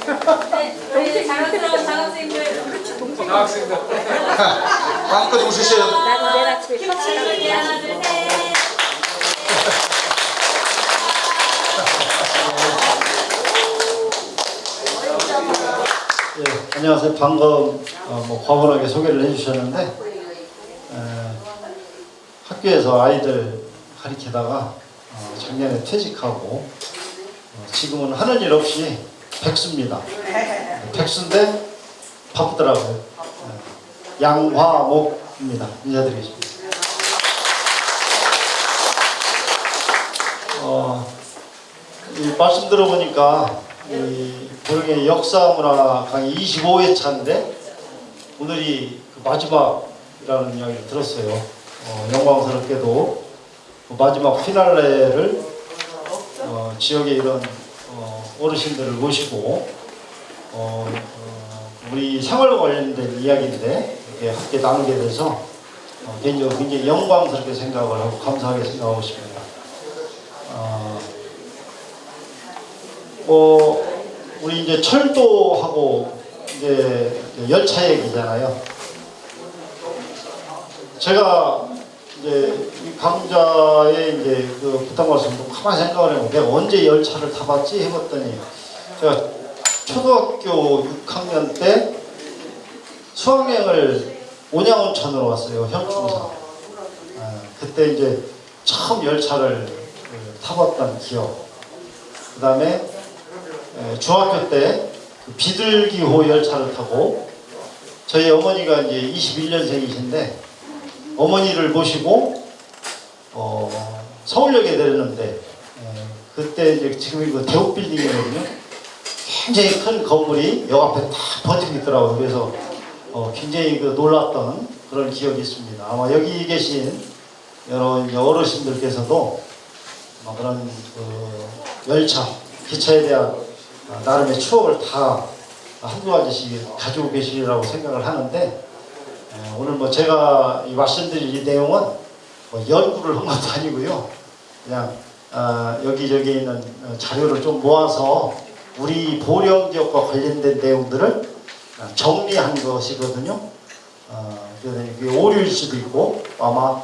네, 우리 자랑스러운 장학생들. 장학생들. 마음껏 웃으세요. 나는 내일 아침에 김치찌개 하나, 둘, 셋. 예, 안녕하세요. 방금 과분하게 소개를 해주셨는데 학교에서 아이들 가르치다가 작년에 퇴직하고 지금은 하는 일 없이 백수입니다. 백수인데 바쁘더라고요. 양화목입니다. 인사드리겠습니다. 이 말씀 들어보니까 이 보령의 역사문화 강의 25회차인데 오늘이 그 마지막이라는 이야기를 들었어요. 영광스럽게도 그 마지막 피날레를 지역의 이런 어르신들을 모시고 우리 생활과 관련된 이야기인데 이렇게 함께 나누게 돼서 개인적으로 굉장히 영광스럽게 생각을 하고 감사하게 생각하고 있습니다. 우리 이제 철도하고 이제 열차 얘기잖아요. 제가 이제 이 강좌에 이제 그 부탁 말씀도 가만히 생각을 해보고 내가 언제 열차를 타봤지 해봤더니 제가 초등학교 6학년 때 수학여행을 온양온천으로 왔어요. 현충사. 그때 이제 처음 열차를 타봤던 기억. 그 다음에 중학교 때 그 비둘기호 열차를 타고 저희 어머니가 이제 21년생이신데 어머니를 모시고 서울역에 내렸는데 그때 이제 지금 이거 대우 빌딩이거든요. 굉장히 큰 건물이 역 앞에 다 버티고 있더라고요. 그래서 굉장히 그 놀랐던 그런 기억이 있습니다. 아마 여기 계신 여러 어르신들께서도 그런 그 열차, 기차에 대한 나름의 추억을 다 한두 가지씩 가지고 계시리라고 생각을 하는데 오늘 뭐 제가 말씀드릴 이 내용은 뭐 연구를 한 것도 아니고요. 그냥 여기저기 있는 자료를 좀 모아서 우리 보령 지역과 관련된 내용들을 정리한 것이거든요. 그래서 이게 오류일 수도 있고 아마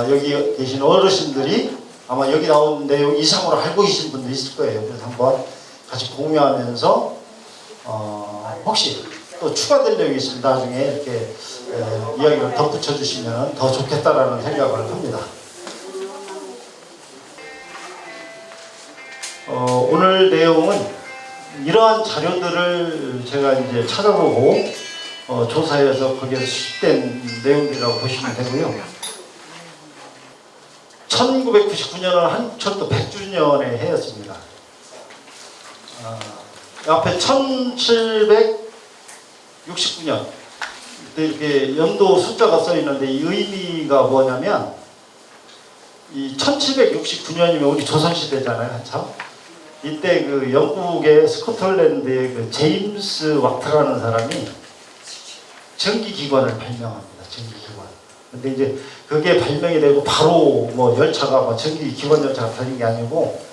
여기 계신 어르신들이 아마 여기 나온 내용 이상으로 알고 계신 분도 있을 거예요. 그래서 한번 같이 공유하면서 혹시 또 추가될 내용이 있으면 나중에 이렇게 이야기를 덧붙여 주시면 더 좋겠다라는 생각을 합니다. 오늘 내용은 이러한 자료들을 제가 이제 찾아보고 조사해서 거기에 수집된 내용들이라고 보시면 되고요. 1999년은 한국철도 100주년의 해였습니다. 앞에 1769년 이렇게 연도 숫자가 써 있는데 이 의미가 뭐냐면 이 1769년이면 우리 조선시대잖아요. 한참 이때 그 영국의 스코틀랜드의 그 제임스 와트라는 사람이 전기기관을 발명합니다. 전기기관. 근데 이제 그게 발명이 되고 바로 뭐 열차가 뭐 전기기관 열차가 달린 게 아니고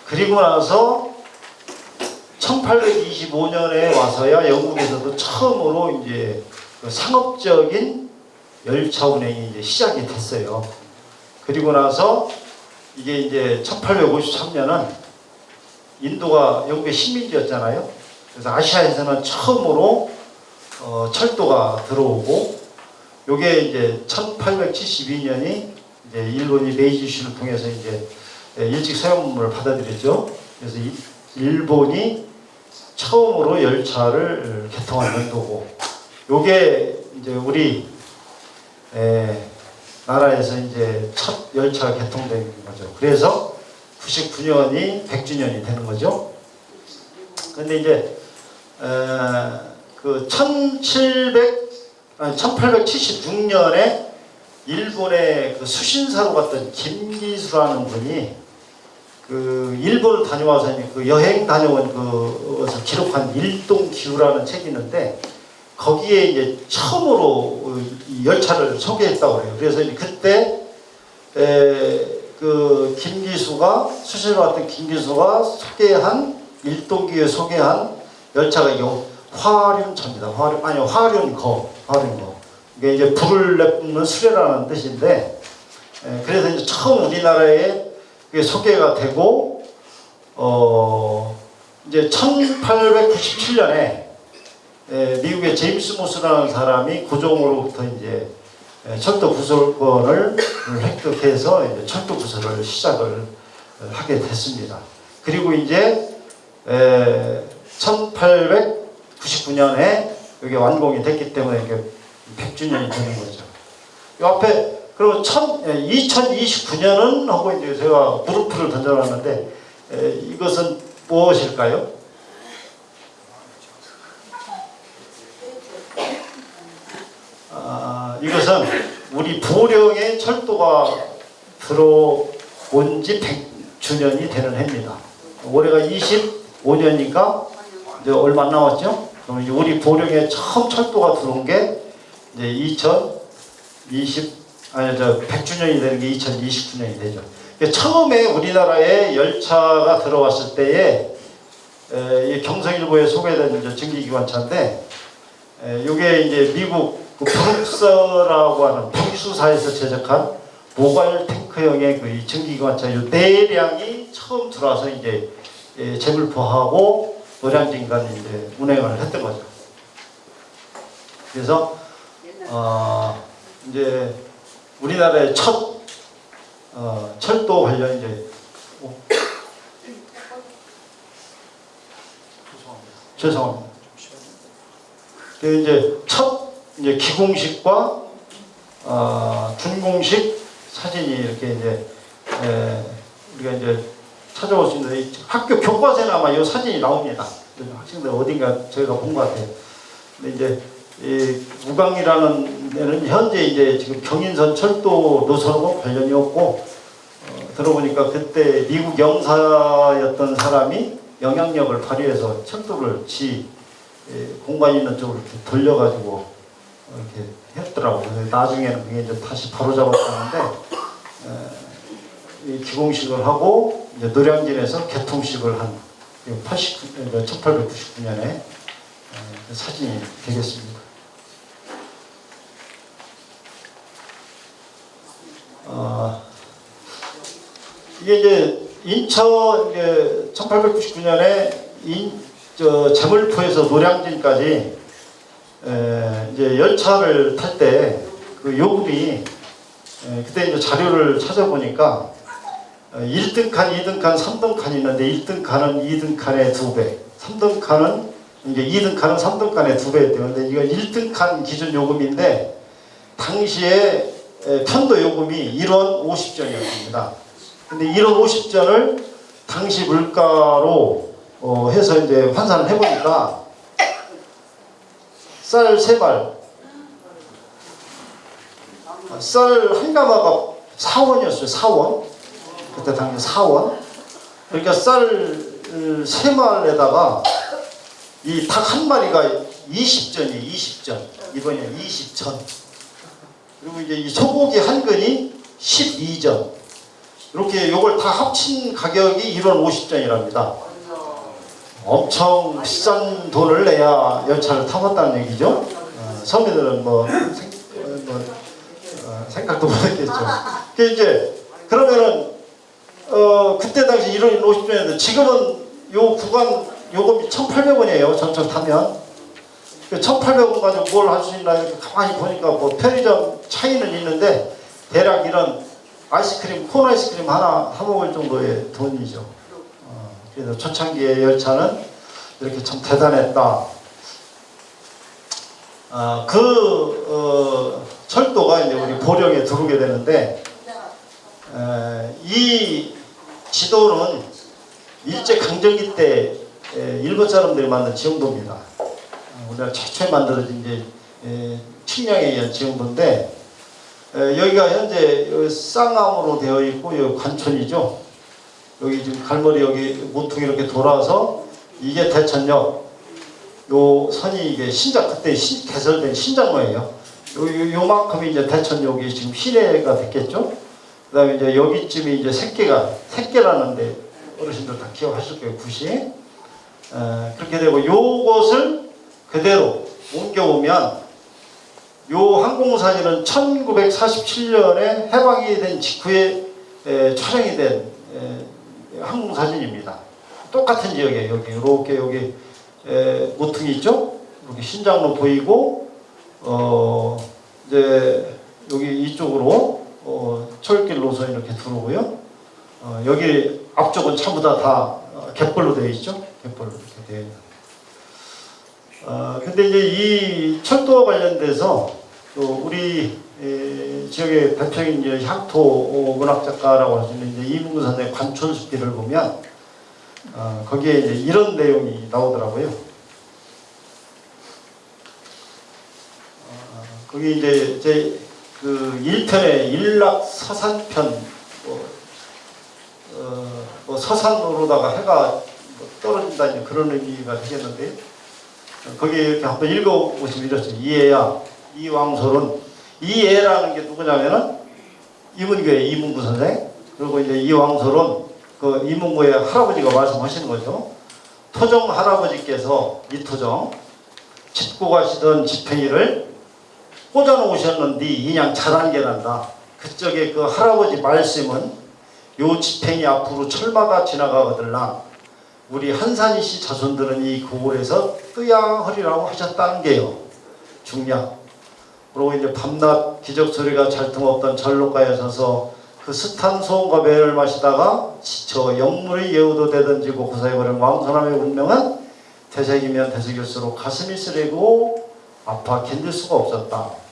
그리고 나서 1825년에 와서야 영국에서도 처음으로 이제 그 상업적인 열차 운행이 이제 시작이 됐어요. 그리고 나서 이게 이제 1853년은 인도가 영국의 식민지였잖아요. 그래서 아시아에서는 처음으로 철도가 들어오고 요게 이제 1872년이 이제 일본이 메이지시를 통해서 이제 일찍 서양문물을 받아들였죠. 그래서 일본이 처음으로 열차를 개통한 연도고 요게 이제 우리 나라에서 이제 첫 열차가 개통된 거죠. 그래서 99년이 100주년이 되는 거죠. 근데 이제 그 1876년에 일본의 그 수신사로 갔던 김기수라는 분이 그 일본을 다녀와서 그 여행 다녀온 그에서 기록한 일동기후라는 책이 있는데 거기에 이제 처음으로 이 열차를 소개했다고 해요. 그래서 그때 그 김기수가 수신을 왔던 김기수가 소개한 일동기에 소개한 열차가 이게 화륜차입니다. 화륜거. 이게 이제 불을 내뿜는 수레라는 뜻인데, 그래서 이제 처음 우리나라에 그게 소개가 되고, 이제 1897년에 미국의 제임스 모스라는 사람이 고종으로부터 이제 철도 구설권을 획득해서 이제 철도 구설을 시작을 하게 됐습니다. 그리고 이제 1899년에 여기 완공이 됐기 때문에 이게 100주년이 되는 거죠. 이 앞에 그리고 2029년은 하고 이제 제가 물음표를 던져놨는데 이것은 무엇일까요? 이것은 우리 보령에 철도가 들어온 지 100주년이 되는 해입니다. 올해가 25년이니까 이제 얼마 안 남았죠? 그럼 이제 우리 보령에 처음 철도가 들어온 게 이제 100주년이 되는 게 2029년이 되죠. 처음에 우리나라에 열차가 들어왔을 때에 경성일보에 소개된 이제 증기기관차인데, 이게 이제 미국 브룩스라고 하는 평수사에서 제작한 모바일 탱크형의 그 증기기관차 요 대량이 처음 들어와서 이제 재물포하고 노량진간 이제 운행을 했던 거죠. 그래서 이제 우리나라의 첫 철도 관련 이제 죄송합니다. 그 이제 첫 이제 기공식과 준공식 사진이 이렇게 이제 우리가 이제 찾아볼 수 있는데 학교 교과서에 아마 이 사진이 나옵니다. 학생들 어딘가 저희가 본 것 같아요. 근데 이제 이 무광이라는 데는 현재 이제 지금 경인선 철도 노선하고 관련이 없고, 들어보니까 그때 미국 영사였던 사람이 영향력을 발휘해서 철도를 공간 있는 쪽으로 이렇게 돌려가지고 이렇게 했더라고요. 나중에는 그게 이제 다시 바로잡았다는데, 이 기공식을 하고 이제 노량진에서 개통식을 한 1899년에 사진이 되겠습니다. 이게 이제 인천 1899년에 제물포에서 노량진까지 이제 열차를 탈 때 그 요금이 그때 이제 자료를 찾아보니까 1등 칸, 2등 칸, 3등 칸이 있는데 1등 칸은 2등 칸의 2배, 3등 칸은 이제 2등 칸은 3등 칸의 2배였대요. 근데 이거 1등 칸 기준 요금인데 당시에 편도 요금이 1원 50전이었습니다. 근데 1원 50전을 당시 물가로 해서 이제 환산을 해보니까 쌀 3발, 쌀 한 가마가 4원이었어요. 4원. 그때 당시 4원. 그러니까 쌀 3마리에다가 이 닭 한 마리가 20전이에요. 20전. 이번에 20전. 그리고 이제 이 소고기 한 근이 12전. 이렇게 요걸 다 합친 가격이 1원 50전이랍니다. 엄청 비싼 돈을 내야 열차를 타봤다는 얘기죠. 서민들은 생각도 못했겠죠. 그러면은 그때 당시 1원 50전이었는데 지금은 요 구간 요금이 1,800원이에요. 전철 타면. 1,800원 가지고 뭘 할 수 있나 이렇게 가만히 보니까 뭐 편의점 차이는 있는데 대략 이런 아이스크림, 콘 아이스크림 하나 사먹을 정도의 돈이죠. 그래서 초창기의 열차는 이렇게 참 대단했다. 철도가 이제 우리 보령에 들어오게 되는데, 이 지도는 일제강점기 때 일본 사람들이 만든 지형도입니다. 우리가 최초에 만들어진 이제 측량에 의한 지형도인데, 여기가 현재 쌍암으로 되어 있고 여기 관촌이죠. 여기 지금 갈머리 여기 모퉁이 이렇게 돌아서 이게 대천역. 요 선이 이게 그때 개설된 신장로예요. 요만큼이 이제 대천역이 지금 시내가 됐겠죠. 그 다음에 이제 여기쯤이 이제 새끼라는데 어르신들 다 기억하실 거예요. 굿이. 그렇게 되고 요것을 그대로 옮겨오면 요 항공사진은 1947년에 해방이 된 직후에 촬영이 된 항공사진입니다. 똑같은 지역에 여기 이렇게 여기 모퉁이 있죠? 이렇게 신장로 보이고 이제 여기 이쪽으로 철길 노선 이렇게 들어오고요. 여기 앞쪽은 전부 다 갯벌로 되어 있죠? 갯벌로 이렇게 되어 있는. 근데 이제 이 철도와 관련돼서 또 우리 지역의 대표적인 이제 향토 문학 작가라고 하시는 이제 이문구 선생의 관촌숲길을 보면 거기에 이제 이런 내용이 나오더라고요. 거기 이제 제 그 1편의 일락서산편 뭐 서산으로다가 해가 떨어진다 이제 그런 의미가 되겠는데 거기 이렇게 한번 읽어보시면 이렇습니다. 이애야 이왕솔은 이애라는 게 누구냐면은 이문교의 이문구 선생 그리고 이제 이왕솔은 그 이문구의 할아버지가 말씀하시는 거죠. 토정 할아버지께서 이토정 짚고 가시던 지팽이를 꽂아놓으셨는데 그냥 자단계란다. 그쪽에 그 할아버지 말씀은 요 지팽이 앞으로 철마가 지나가거들라 우리 한산이씨 자손들은 이 고을에서 뜨야허리라고 하셨다는 게요. 중량. 그리고 이제 밤낮 기적소리가 잘 틈없던 전로가에 서서 그 숱한 소음과 매를 마시다가 지쳐 영물의 예우도 되던지고 고사해버린 왕선함의 운명은 되새기면 되새길수록 가슴이 쓰리고 아파 견딜 수가 없었다.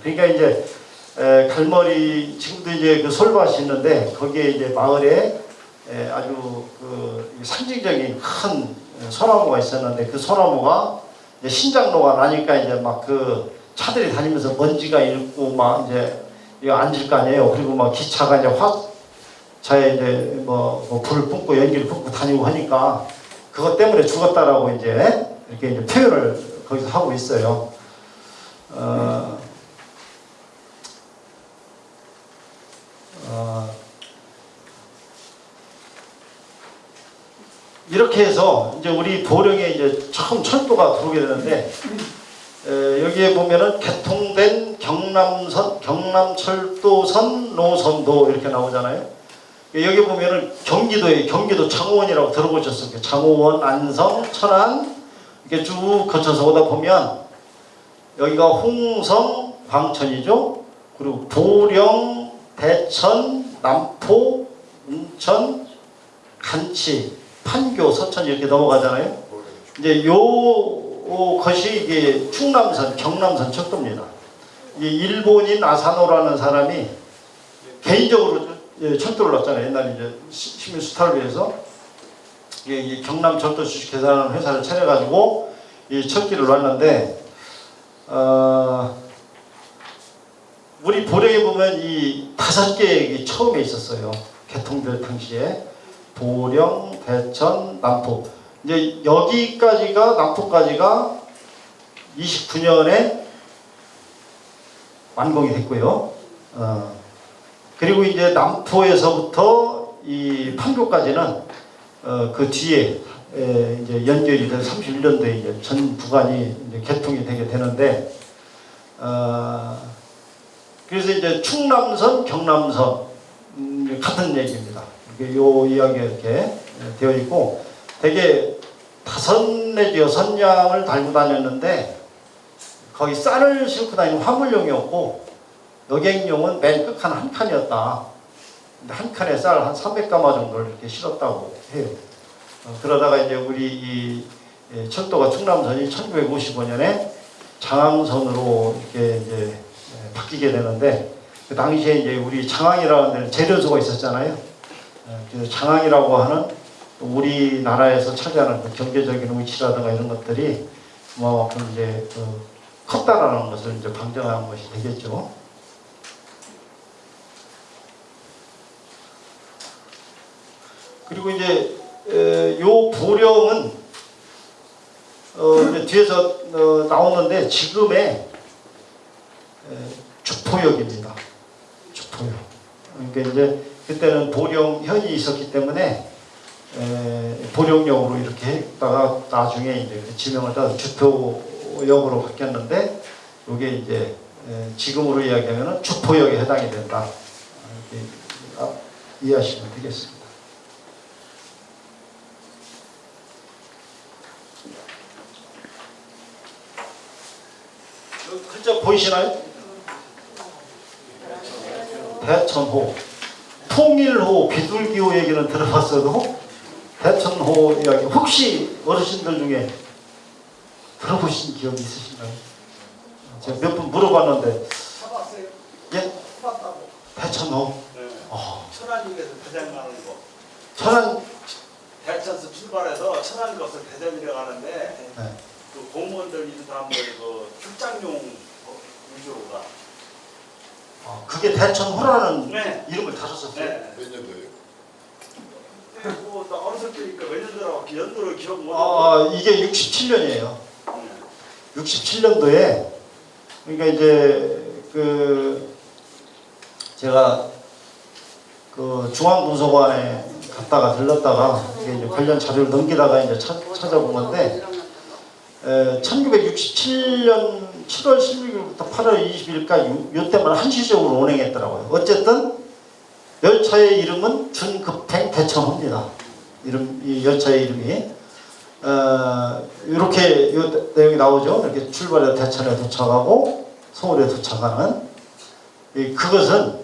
그러니까 이제 갈머리 지금도 이제 그 솔밭이 있는데 거기에 이제 마을에 아주 그 상징적인 큰 소나무가 있었는데 그 소나무가 이제 신장로가 나니까 이제 막 그 차들이 다니면서 먼지가 일고 막 이제 이거 앉을 거 아니에요. 그리고 막 기차가 이제 화차에 이제 뭐 불을 뿜고 연기를 뿜고 다니고 하니까 그것 때문에 죽었다라고 이제 이렇게 이제 표현을 거기서 하고 있어요. 이렇게 해서 이제 우리 보령에 이제 처음 철도가 들어오게 되는데 여기에 보면은 개통된 경남철도선 노선도 이렇게 나오잖아요. 여기 보면은 경기도 장호원이라고 들어보셨을 거예요. 장호원, 안성, 천안 이렇게 쭉 거쳐서 오다 보면 여기가 홍성, 광천이죠. 그리고 보령, 대천, 남포, 운천, 간치, 판교, 서천 이렇게 넘어가잖아요. 이제 것이 이게 충남선, 경남선 철도입니다. 이 일본인 아사노라는 사람이 개인적으로 철도를 놨잖아요. 옛날에 이제 시민 수탈을 위해서 이 경남 철도 주식 계산하는 회사를 차려가지고 이 철길을 놨는데 우리 보령에 보면 이 5개의 처음에 있었어요. 개통될 당시에 보령, 대천, 남포. 이제 여기까지가 남포까지가 29년에 완공이 됐고요. 그리고 이제 남포에서부터 이 판교까지는 그 뒤에 이제 연결이 된 31년도에 이제 전 구간이 이제 개통이 되게 되는데 그래서 이제 충남선, 경남선 같은 얘기입니다. 요 이야기가 이렇게 되어 있고 되게 5 내지 6량을 달고 다녔는데 거기 쌀을 싣고 다니는 화물용이었고 여객용은 맨 끝칸 한 칸이었다. 근데 한 칸에 쌀 한 300가마 정도를 이렇게 실었다고 해요. 그러다가 이제 우리 이 철도가 충남선이 1955년에 장항선으로 이렇게 이제 바뀌게 되는데 그 당시에 이제 우리 장항이라는 데는 재련소가 있었잖아요. 그래서 장항이라고 하는 우리나라에서 차지하는 그 경제적인 위치라든가 이런 것들이 그만큼 이제 컸다라는 것을 이제 방증하는 것이 되겠죠. 그리고 이제 요 보령은 이제 뒤에서 나오는데 지금의 주포역입니다. 주포역. 그러니까 이제 그때는 보령현이 있었기 때문에 보령역으로 이렇게 했다가 나중에 이제 그 지명을 따서 주표역으로 바뀌었는데 이게 이제 지금으로 이야기하면 주포역에 해당이 된다. 이렇게 이해하시면 되겠습니다. 글자 보이시나요? 대천호, 통일호, 비둘기호 얘기는 들어봤어도 대천호 이야기 혹시 어르신들 중에 들어보신 기억이 있으신가요? 제가 몇 분 물어봤는데 타봤어요? 예? 타봤다고. 대천호. 네. 어. 천안역에서 대전 가는 거. 천안. 대천에서 출발해서 천안 가서 대전이라 가는데 네. 그 공무원들 있는 사람들이 그 출장용 위주로 가. 그게 대천호라는 네. 이름을 다셨었어요. 네. 몇 년도예요? 그리고 나 어렸을 때니까 몇 년도라고 연도를 기억 못 하고. 이게 67년이에요. 67년도에 그러니까 이제 그 제가 그 중앙도서관에 갔다가 들렀다가 이게 이제 관련 자료를 넘기다가 이제 찾아본 건데 1967년 7월 16일부터 8월 20일까지 요때만 한시적으로 운행했더라고요. 어쨌든 열차의 이름은 준급행 대천호입니다. 이 열차의 이름이 이렇게 내용이 나오죠. 이렇게 출발해서 대천에 도착하고 서울에 도착하는 그것은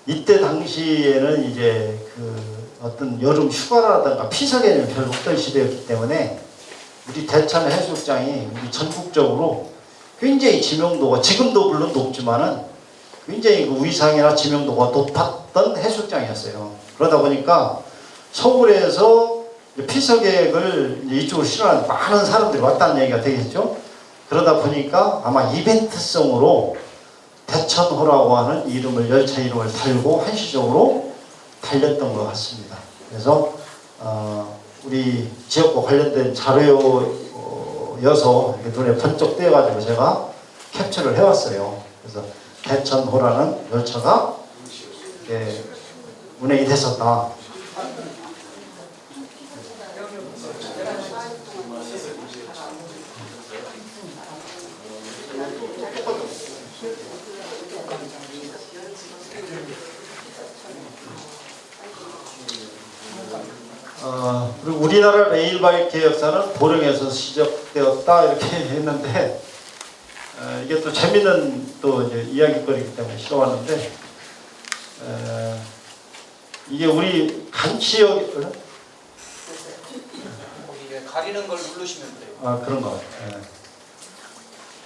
이때 당시에는 이제 그 어떤 여름 휴가라든가 피서 개념이 별로 없던 시대였기 때문에 우리 대천 해수욕장이 우리 전국적으로 굉장히 지명도가 지금도 물론 높지만은 굉장히 그 위상이나 지명도가 높았던 해수욕장이었어요. 그러다 보니까 서울에서 피서객을 이쪽으로 실어하는 많은 사람들이 왔다는 얘기가 되겠죠. 그러다 보니까 아마 이벤트성으로 대천호라고 하는 이름을 열차 이름을 달고 한시적으로 달렸던 것 같습니다. 그래서 우리 지역과 관련된 자료여서 눈에 번쩍 띄어가지고 제가 캡처를 해왔어요. 그래서 대천호라는 열차가 운행이 됐었다. 그리고 우리나라 레일바이크 역사는 보령에서 시작되었다 이렇게 했는데 이게 또 재밌는 또 이제 이야기거리이기 때문에 실어왔는데 이게 우리 간치역 이게 가리는 걸 누르시면 돼요. 그런 거 같아요.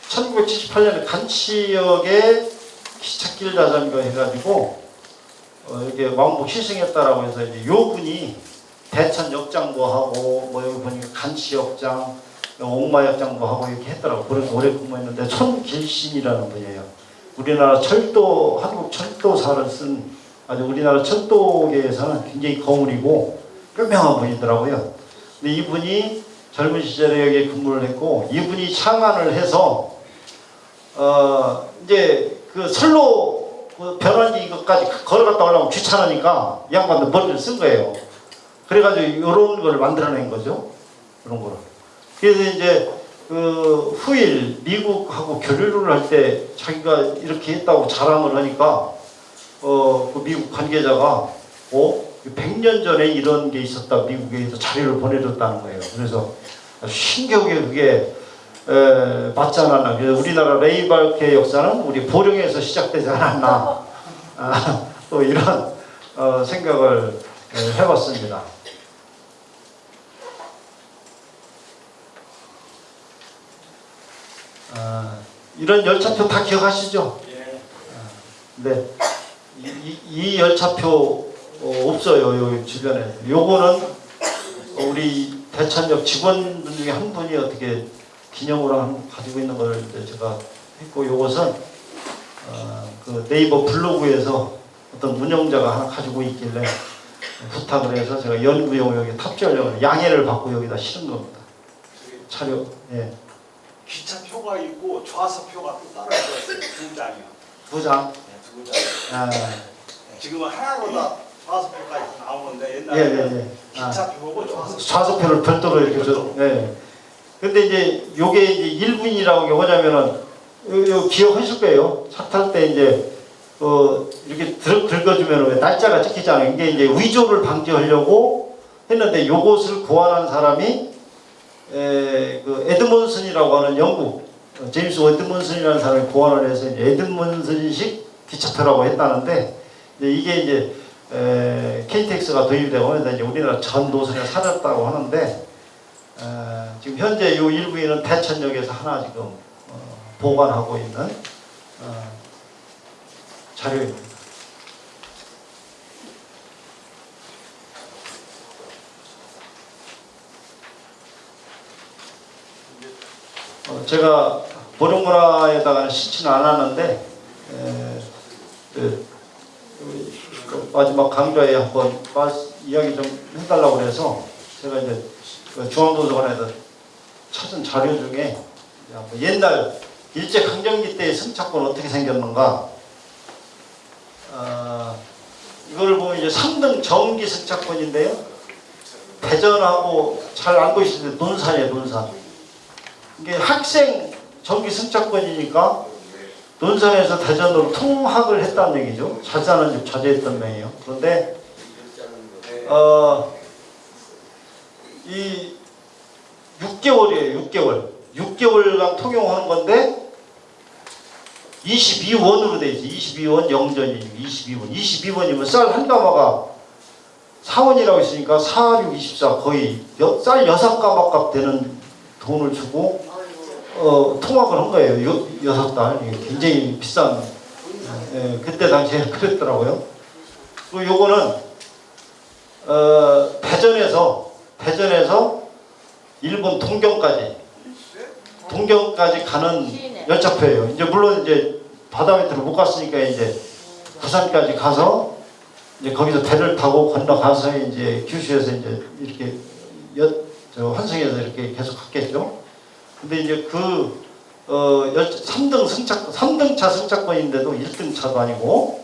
1978년에 간치역에 기찻길 자전거 해가지고 이게 왕복 시승했다라고 해서 이제 요 분이 대천 역장도 하고 뭐 여기 보니까 간치역장, 옥마역장도 하고 이렇게 했더라고. 그래서 오래 근무했는데 손길신이라는 분이에요. 우리나라 철도 한국 철도사를 쓴 아주 우리나라 철도계에서는 굉장히 거물이고 유명한 분이더라고요. 근데 이분이 젊은 시절에 여기에 근무를 했고 이분이 창안을 해서 이제 그 선로 그 변환기 이것까지 걸어갔다 올라오면 귀찮으니까 이 양반도 머리를 쓴 거예요. 그래가지고 이런 걸 만들어낸 거죠. 그런 거를. 그래서 이제 그 후일 미국하고 교류를 할 때 자기가 이렇게 했다고 자랑을 하니까 그 미국 관계자가 100년 전에 이런 게 있었다 미국에서 자료를 보내줬다는 거예요. 그래서 신기하게 그게 맞지 않았나. 그래서 우리나라 레일바이크의 역사는 우리 보령에서 시작되지 않았나. 또 이런 생각을 해봤습니다. 이런 열차표 다 기억하시죠? 예. 네. 이 열차표 없어요. 여기 주변에. 요거는 우리 대천역 직원분 중에 한 분이 어떻게 기념으로 가지고 있는 걸 제가 했고, 요것은 그 네이버 블로그에서 어떤 운영자가 하나 가지고 있길래 부탁을 해서 제가 연구용 여기 탑재하려고 양해를 받고 여기다 실은 겁니다. 차려. 예. 기차표가 있고 좌석표가 또 따로 있어요. 두 장이요. 두 장. 네, 두 장. 지금은 하나로 다 좌석표까지 나오는데 예, 옛날에 예, 예. 기차표고 좌석표. 좌석표를 별도로 이렇게 줘. 예. 근데 이제 요게 이제 1분이라고 게 뭐냐면은 요 기억하실 거예요. 차 탈 때 이제 이렇게 긁어주면 왜 날짜가 찍히잖아요. 이게 이제 위조를 방지하려고 했는데 요것을 고안한 사람이 그 에드몬슨이라고 하는 영국 제임스 에드몬슨이라는 사람이 고안을 해서 이제 에드몬슨식 기차표라고 했다는데 이게 이제 KTX가 도입되고 하면서 이제 우리나라 전 노선에 사졌다고 하는데 지금 현재 이 일부에는 대천역에서 하나 지금 보관하고 있는 자료입니다. 제가 보령문화에다가는 싣지는 않았는데 마지막 강좌에 한번 이야기 좀 해달라고 그래서 제가 이제 중앙도서관에서 찾은 자료 중에 옛날 일제강점기 때의 승차권 어떻게 생겼는가 이거를 보면 이제 3등 정기 승차권인데요. 대전하고 잘 알고 계시는데 논산이에요. 논산. 이게 학생 정기 승차권이니까 논산에서 대전으로 통학을 했다는 얘기죠. 자자는 자제했던 명이에요. 그런데 이 6개월이에요. 6개월간 통용하는 건데 22원으로 돼 있어요. 22원 영전이니까 22원이면 쌀 한 가마가 4원이라고 했으니까 4, 6, 24 거의 쌀 6가마 값 되는 돈을 주고 통학을 한 거예요. 6달. 굉장히 비싼 그때 당시에 그랬더라고요. 그리고 요거는 대전에서 일본 동경까지 가는 열차표예요. 이제 물론 이제 바다 밑으로 못 갔으니까 이제 부산까지 가서 이제 거기서 배를 타고 건너가서 이제 규슈에서 이제 이렇게 환승에서 이렇게 계속 갔겠죠. 근데 이제 3등차 승차권인데도 1등차도 아니고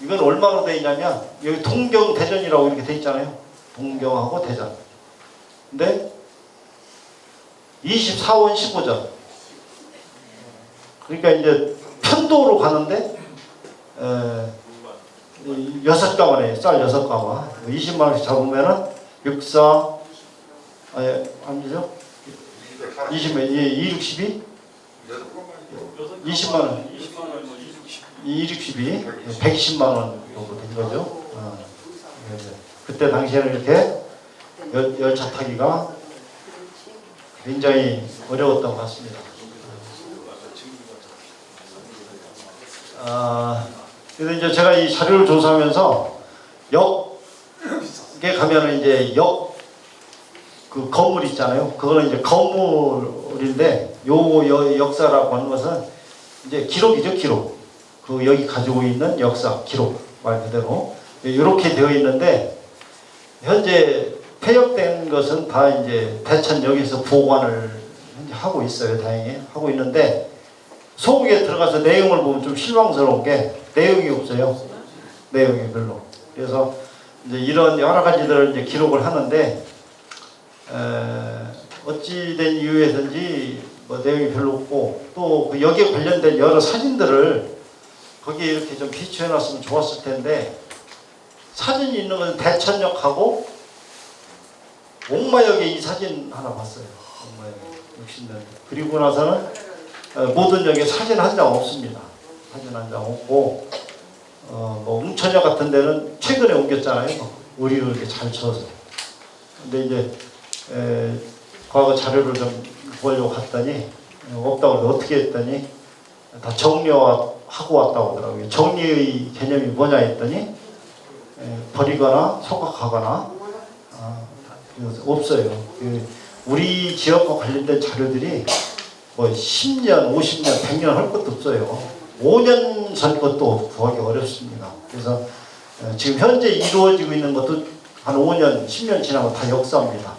이건 얼마로 돼 있냐면 여기 동경 대전이라고 이렇게 돼 있잖아요. 동경하고 대전. 근데 24원 15전. 그러니까 이제 편도로 가는데 6가마네요. 쌀 6가마. 20만 원씩 잡으면은 64 아니죠? 20만 262? 20만 원. 262 120만 원 정도 된 거죠. 그때 당시에는 이렇게 열차 타기가 굉장히 어려웠던 것 같습니다. 그래서 이제 제가 이 자료를 조사하면서 역에 가면은 이제 그 건물 있잖아요. 그거는 이제 건물인데 요 역사라고 하는 것은 이제 기록이죠. 기록. 그 여기 가지고 있는 역사 기록 말 그대로 이렇게 되어 있는데 현재 폐역된 것은 다 이제 대천역에서 보관을 하고 있어요. 다행히 하고 있는데 소국에 들어가서 내용을 보면 좀 실망스러운 게 내용이 없어요. 내용이 별로. 그래서 이제 이런 여러 가지들을 이제 기록을 하는데 어찌된 이유에든지 뭐 내용이 별로 없고 또 그 여기에 관련된 여러 사진들을 거기에 이렇게 좀 비추해 놨으면 좋았을 텐데 사진이 있는 건 대천역하고 옥마역에 이 사진 하나 봤어요. 옥마역 60년대. 그리고 나서는 모든 역에 사진 한 장 없습니다. 사진 한 장 없고 뭐 웅천역 같은 데는 최근에 옮겼잖아요. 의리를 이렇게 잘 쳐서. 근데 이제 과거 자료를 좀 보려고 갔더니 없다고 해서 어떻게 했더니 다 정리하고 왔다고 하더라고요. 정리의 개념이 뭐냐 했더니 버리거나 소각하거나 없어요. 우리 지역과 관련된 자료들이 뭐 10년, 50년, 100년 할 것도 없어요. 5년 전 것도 구하기 어렵습니다. 그래서 지금 현재 이루어지고 있는 것도 한 5년, 10년 지나면 다 역사입니다.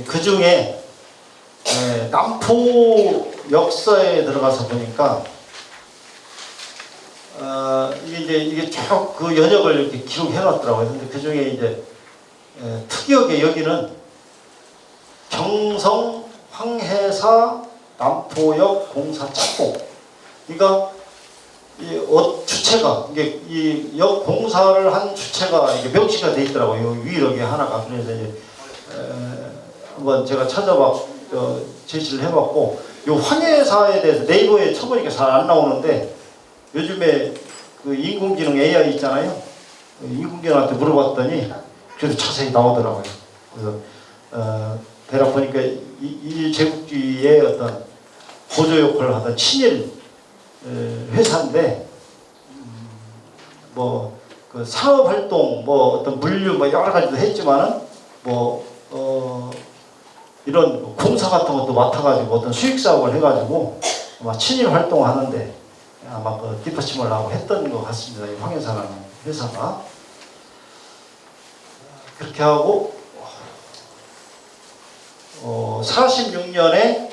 그 중에 남포 역사에 들어가서 보니까 이게 쭉 그 연역을 이렇게 기록해 놨더라고요. 근데 그 중에 이제 특이하게 여기는 경성 황해사 남포역 공사 짝공. 그러니까 이 주체가 이게 이 역 공사를 한 주체가 이게 명시가 돼 있더라고요. 유일하게 하나가. 그래서 이제 한번 제가 제시를 해봤고, 이 황해사에 대해서 네이버에 쳐보니까 잘 안 나오는데 요즘에 그 인공지능 AI 있잖아요. 인공지능한테 물어봤더니 그래도 자세히 나오더라고요. 그래서 대략 보니까 이 제국주의의 어떤 보조 역할을 하던 친일 회사인데 뭐 그 사업 활동 뭐 어떤 물류 뭐 여러 가지도 했지만은 이런 공사 같은 것도 맡아가지고 어떤 수익 사업을 해가지고 아마 친일 활동하는데 아마 그 뒷받침을 하고 했던 것 같습니다. 이 황해사라는 회사가 그렇게 하고 46년에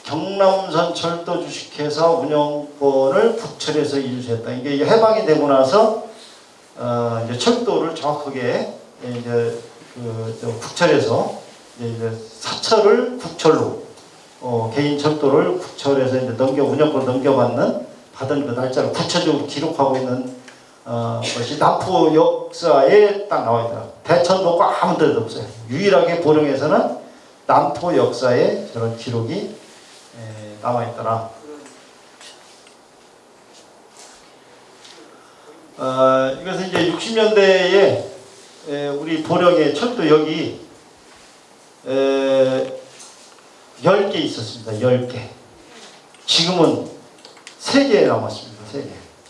경남선 철도 주식회사 운영권을 국철에서 인수했다. 이게 해방이 되고 나서 이제 철도를 정확하게 이제 국철에서 이제 사철을 국철로 개인 철도를 국철에서 이제 운영권을 넘겨받는 받은 그 날짜를 구체적으로 기록하고 있는 것이 남포 역사에 딱 나와 있더라고요. 대천도가 아무 데도 없어요. 유일하게 보령에서는 남포 역사에 저런 기록이 나와 있더라. 이것은 이제 60년대에 우리 보령의 철도역이 10개 있었습니다. 10개. 지금은 3개 남았습니다. 3개.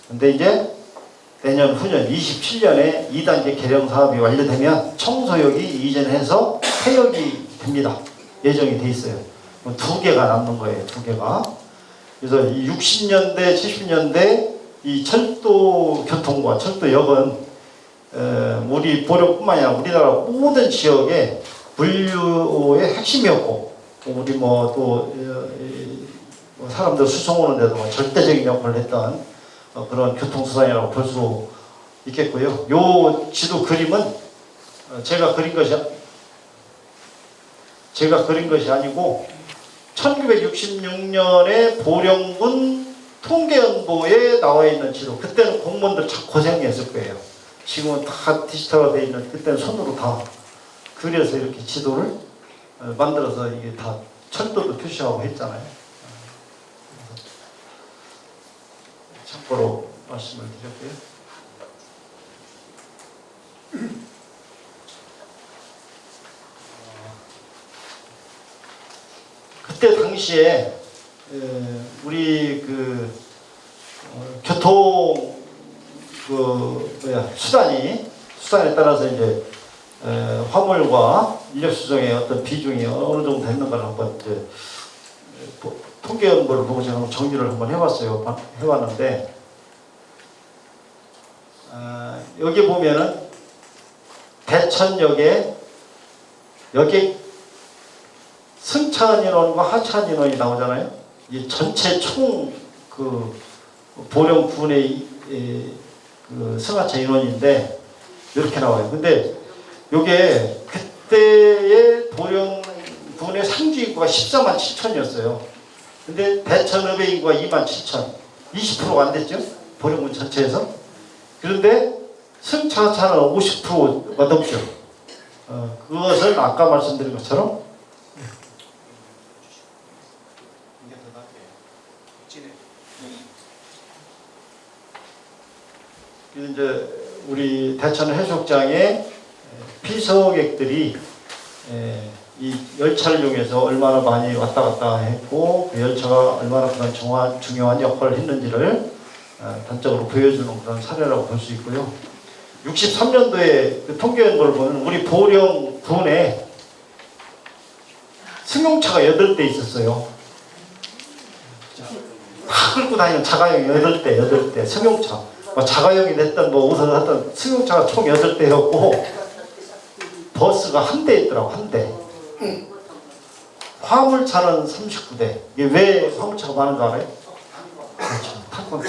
근데 이제 내년 후년 27년에 2단계 개량 사업이 완료되면 청소역이 이전해서 폐역이 됩니다. 예정이 돼 있어요. 2개가 남는 거예요. 2개가. 그래서 이 60년대, 70년대 이 철도 교통과 철도역은 우리 보령뿐만 아니라 우리나라 모든 지역에 물류의 핵심이었고, 우리 또 사람들 수송오는 데도 절대적인 역할을 했던 그런 교통수단이라고 볼 수 있겠고요. 요 지도 그림은 제가 그린 것이 아니고 1966년에 보령군 통계연보에 나와 있는 지도. 그때는 공무원들 참 고생했을 거예요. 지금은 다 디지털화 되어 있는, 그때는 손으로 다 그려서 이렇게 지도를 만들어서 이게 다 철도도 표시하고 했잖아요. 참고로 말씀을 드렸고요. 그때 당시에 우리 교통 수단에 따라서 이제 화물과 인력 수송의 어떤 비중이 어느 정도 됐는가를 한번 이제 통계연보를 보고 제가 정리를 한번 해봤는데 여기 보면은 대천역에 여기 승차한 인원과 하차한 인원이 나오잖아요. 이 전체 총 보령군의 승하차 인원인데 이렇게 나와요. 근데 이게 그때의 보령군의 상주 인구가 14만 7천이었어요. 근데 대천읍의 인구가 2만 7천, 20%가 안 됐죠? 보령군 전체에서. 그런데 승차차는 50%가 넘죠. 그것을 아까 말씀드린 것처럼 이제 우리 대천 해수욕장에 피서객들이 이 열차를 이용해서 얼마나 많이 왔다 갔다 했고 그 열차가 얼마나 그런 중요한 역할을 했는지를 단적으로 보여주는 그런 사례라고 볼 수 있고요. 63년도에 그 통계연보를 보면 우리 보령군에 승용차가 8대 있었어요. 다 끌고 다니는 자가용이 8대 승용차. 자가용이 됐던 우선 하던 승용차가 총 8대였고 버스가 1대 있더라고. 1대. 화물차는 39대. 이게 왜 화물차가 많은 줄 알아요? 그렇죠. 탄광차.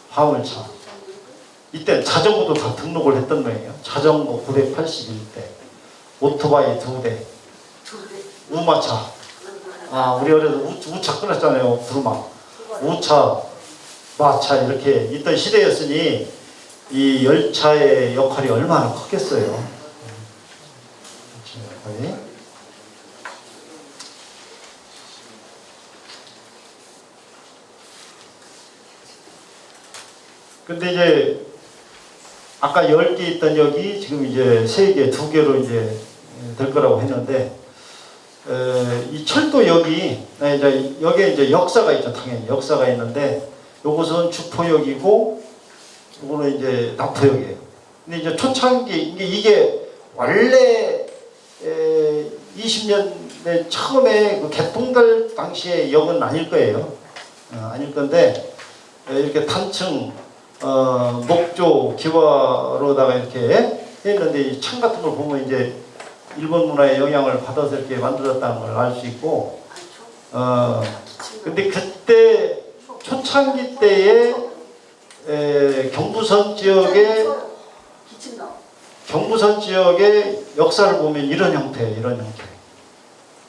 화물차. 이때 자전거도 다 등록을 했던 거예요. 자전거 981대, 오토바이 2대, 우마차. 우리 어려서 우차 끊었잖아요. 부르마. 우차, 마차 이렇게 있던 시대였으니 이 열차의 역할이 얼마나 컸겠어요. 근데 이제 아까 10개 있던 역이 지금 이제 3개, 2개로 이제 될 거라고 했는데, 이 철도역이 이제 여기에 이제 역사가 있죠. 당연히 역사가 있는데, 요것은 주포역이고 요거는 이제 나포역이에요. 근데 이제 초창기 이게 원래 20년대 처음에 그 개통될 당시의 역은 아닐 거예요. 아닐 건데 이렇게 단층 목조 기와로다가 이렇게 했는데 창 같은 걸 보면 이제 일본 문화의 영향을 받아서 이렇게 만들었다는 걸 알 수 있고, 근데 그때 초창기 때에 경부선 지역의 역사를 보면 이런 형태예요. 이런 형태.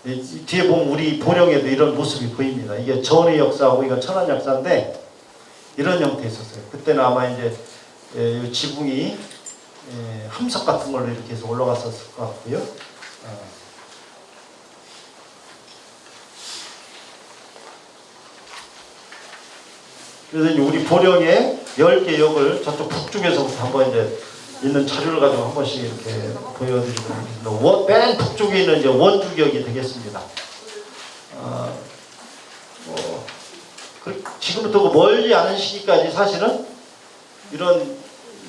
이 뒤에 보면 우리 보령에도 이런 모습이 보입니다. 이게 전의 역사하고 이건 천안 역사인데 이런 형태 있었어요. 그때는 아마 이제 지붕이 함석 같은 걸로 이렇게 해서 올라갔었을 것 같고요. 그래서 이제 우리 보령에 10개 역을 저쪽 북쪽에서부터 한번 이제 있는 자료를 가지고 한 번씩 이렇게 보여드리고 있습니다. 맨 북쪽에 있는 이제 원주역이 되겠습니다. 지금부터 멀지 않은 시기까지 사실은 이런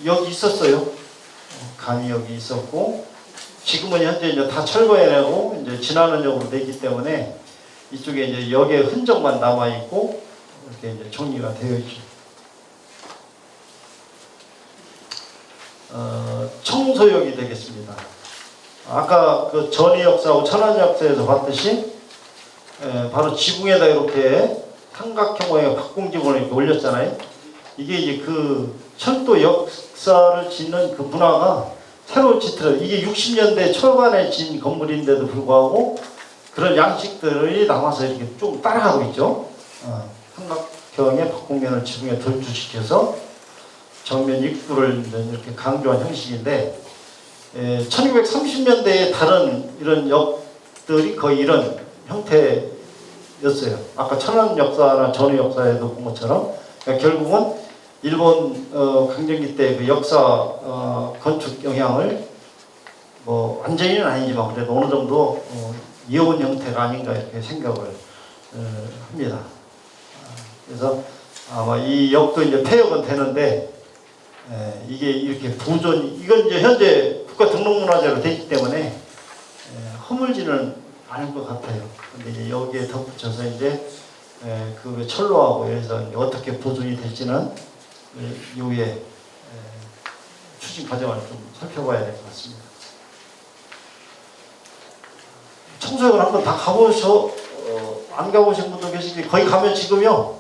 역이 있었어요. 간이역이 있었고, 지금은 현재 이제 다 철거해내고 이제 지나는 역으로 되기 때문에 이쪽에 이제 역의 흔적만 남아 있고 이렇게 이제 정리가 되어 있죠. 청소역이 되겠습니다. 아까 그 전의 역사하고 천안 역사에서 봤듯이 바로 지붕에다 이렇게 삼각형 모양의 박공지붕을 이렇게 올렸잖아요. 이게 이제 그 철도 역사를 짓는 그 문화가 새로 짙어요. 이게 60년대 초반에 진 건물인데도 불구하고 그런 양식들이 남아서 이렇게 좀 따라가고 있죠. 삼각형의 박공면을 지붕에 돌출시켜서 정면 입구를 이렇게 강조한 형식인데, 1930년대에 다른 이런 역들이 거의 이런 형태였어요. 아까 천안 역사나 전의 역사에도 본 것처럼, 그러니까 결국은 일본 강점기 때 그 역사 건축 영향을 뭐 완전히는 아니지만 그래도 어느 정도 이어온 형태가 아닌가 이렇게 생각을 합니다. 그래서 아마 이 역도 이제 폐역은 되는데, 이게 이렇게 보존, 이건 이제 현재 국가 등록문화재로 되기 때문에 허물지는 않을 것 같아요. 근데 이제 여기에 덧붙여서 이제 그 철로하고 해서 어떻게 보존이 될지는 이후에 추진 과정을 좀 살펴봐야 될 것 같습니다. 청소역을 한번 다 안 가보신 분도 계시는데, 거기 가면 지금요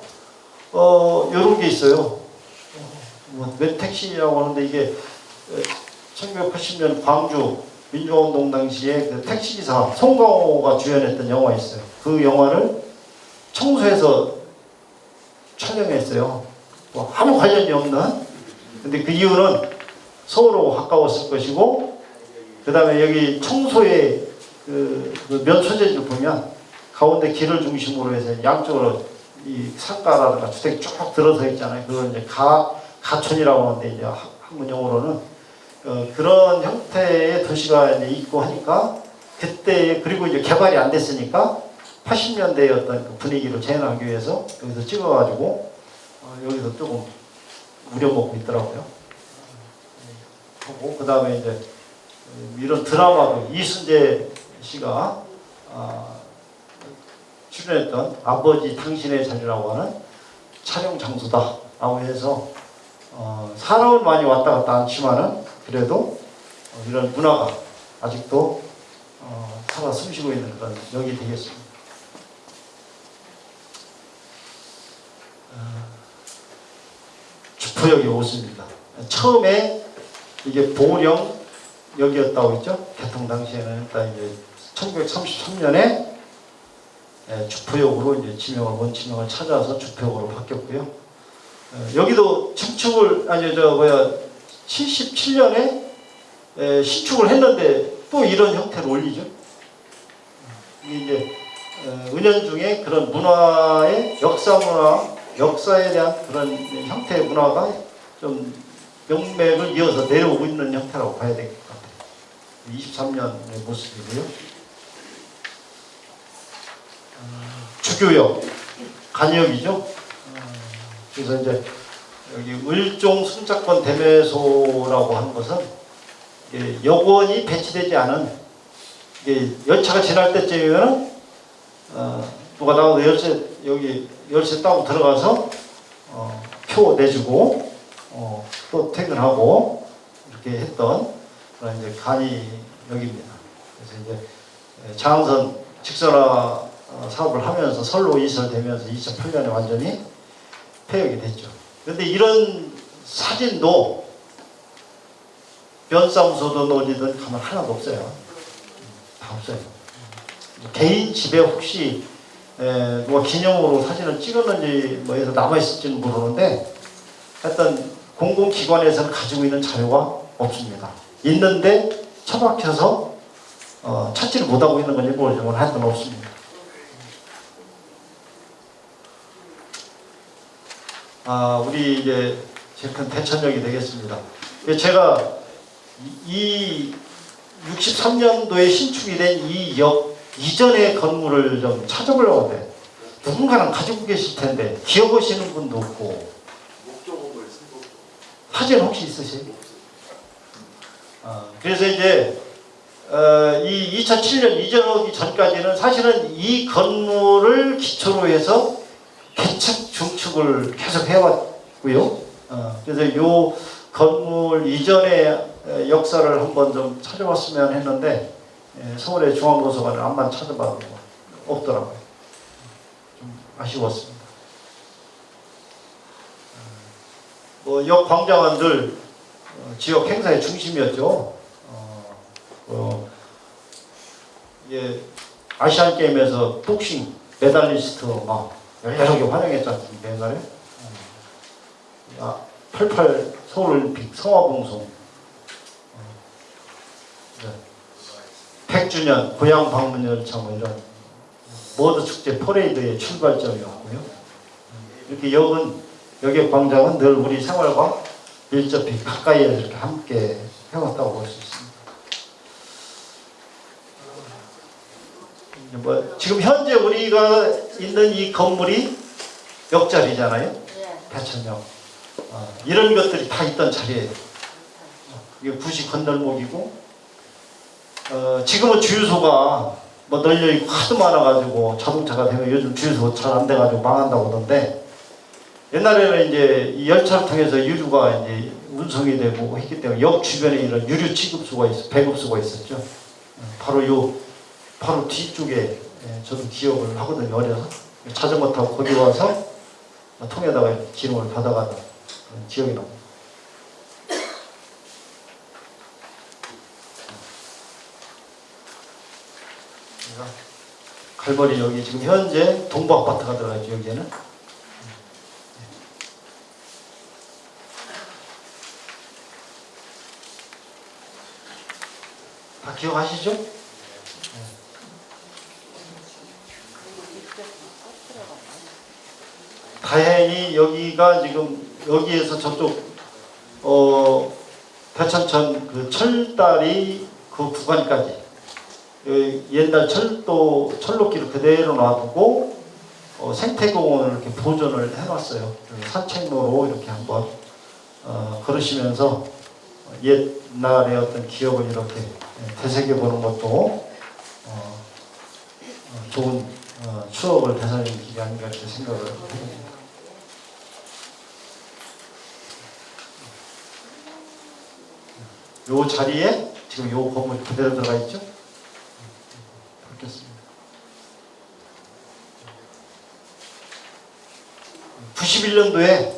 이런 게 있어요. 왜 택시라고 하는데, 이게 1980년 광주 민주화운동 당시에 그 택시기사 송강호가 주연했던 영화 있어요. 그 영화를 청소해서 촬영했어요. 뭐 아무 관련이 없는. 근데 그 이유는 서울하고 가까웠을 것이고, 그 다음에 여기 청소의 그 면 소재를 보면 가운데 길을 중심으로 해서 양쪽으로 이 상가라든가 주택이 쭉 들어서 있잖아요. 그걸 이제 가촌이라고 하는데, 이제 한문 용어로는 그런 형태의 도시가 이제 있고 하니까, 그때 그리고 이제 개발이 안 됐으니까 80년대의 어떤 그 분위기를 재현하기 위해서 여기서 찍어가지고 여기서 조금 우려먹고 있더라고요. 하고 그 다음에 이제 이런 드라마도 이순재 씨가 출연했던 아버지 당신의 자리라고 하는 촬영 장소다라고 해서 사람은 많이 왔다 갔다 않지만은 그래도 이런 문화가 아직도 살아 숨쉬고 있는 그런 역이 되겠습니다. 주포역이 오습니다. 처음에 이게 보령역이었다고 했죠. 개통 당시에는 일단 이제 1933년에 주포역으로 이제 원지명을 찾아서 주포역으로 바뀌었고요. 여기도 증축을 77년에 신축을 했는데 또 이런 형태로 올리죠. 이게 이제 은연중에 그런 문화의 역사에 대한 그런 형태의 문화가 좀 명맥을 이어서 내려오고 있는 형태라고 봐야 될 것 같아요. 23년의 모습이고요. 주교역, 간역이죠. 그래서 이제 여기 을종 순자권 대매소라고 하는 것은 여권이 배치되지 않은 열차가 지날 때쯤이면 누가 나와서 열쇠 따고 들어가서 표 내주고 또 퇴근하고 이렇게 했던 그런 이제 간이역입니다. 그래서 이제 장항선 직선화 사업을 하면서 선로 이설되면서 2008년에 완전히 폐역이 됐죠. 그런데 이런 사진도 면사무소든 어디든 가면 하나도 없어요. 다 없어요. 개인 집에 혹시 누가 기념으로 사진을 찍었는지 뭐 해서 남아있을지는 모르는데 하여튼 공공기관에서는 가지고 있는 자료가 없습니다. 있는데 처박혀서 찾지를 못하고 있는 건지 모르지만 하여튼 없습니다. 우리 이제 제일 큰 대천역이 되겠습니다. 제가 이 63년도에 신축이 된 이 역 이전의 건물을 좀 찾아보려고 하는데 누군가는 가지고 계실 텐데 기억하시는 분도 없고. 사진 혹시 있으세요? 그래서 이제 이 2007년 이전하기 전까지는 사실은 이 건물을 기초로 해서 개축 중축을 계속 해왔고요. 그래서 이 건물 이전의 역사를 한번 좀 찾아봤으면 했는데 서울의 중앙도서관을 암만 찾아봐도 없더라고요. 좀 아쉬웠습니다. 역 광장원들 지역 행사의 중심이었죠. 아시안 게임에서 복싱 메달리스트 막 여러 개 활용했지 않습니까? 옛날에 88 서울올림픽 성화봉송 100주년 고향 방문 열차 뭐 이런 모두 축제 퍼레이드의 출발점이었고요. 이렇게 역의 광장은 늘 우리 생활과 밀접히 가까이에서 이렇게 함께 해왔다고 볼 수 있습니다. 지금 현재 우리가 있는 이 건물이 역자리잖아요. 대천역. 이런 것들이 다 있던 자리예요. 이게 부시 건널목이고, 지금은 주유소가 뭐 널려있고 하도 많아가지고 자동차가 되면 요즘 주유소 잘 안 돼가지고 망한다고 하던데, 옛날에는 이제 이 열차를 통해서 유류가 이제 운송이 되고 했기 때문에 역 주변에 이런 유류 취급소가 배급소가 있었죠. 바로 뒤쪽에 저도 기억을 하거든요. 어려서 자전거 타고 거기 와서 통에다가 이렇게 기름을 받아가는 그런 기억이 납니다. 갈머리 여기 지금 현재 동부 아파트가 들어가죠. 여기에는 다 기억하시죠? 다행히 여기가 지금 여기에서 저쪽 대천천 그 철다리 그 구간까지 옛날 철로길을 그대로 놔두고 생태공원을 이렇게 보존을 해놨어요. 산책로로 이렇게 한번 걸으시면서 옛날의 어떤 기억을 이렇게 되새겨보는 것도 좋은 추억을 되살리는 길이 아닌가 이렇게 생각을 해봅니다. 요 자리에 지금 요 건물이 그대로 들어가 있죠. 좋겠습니다. 91년도에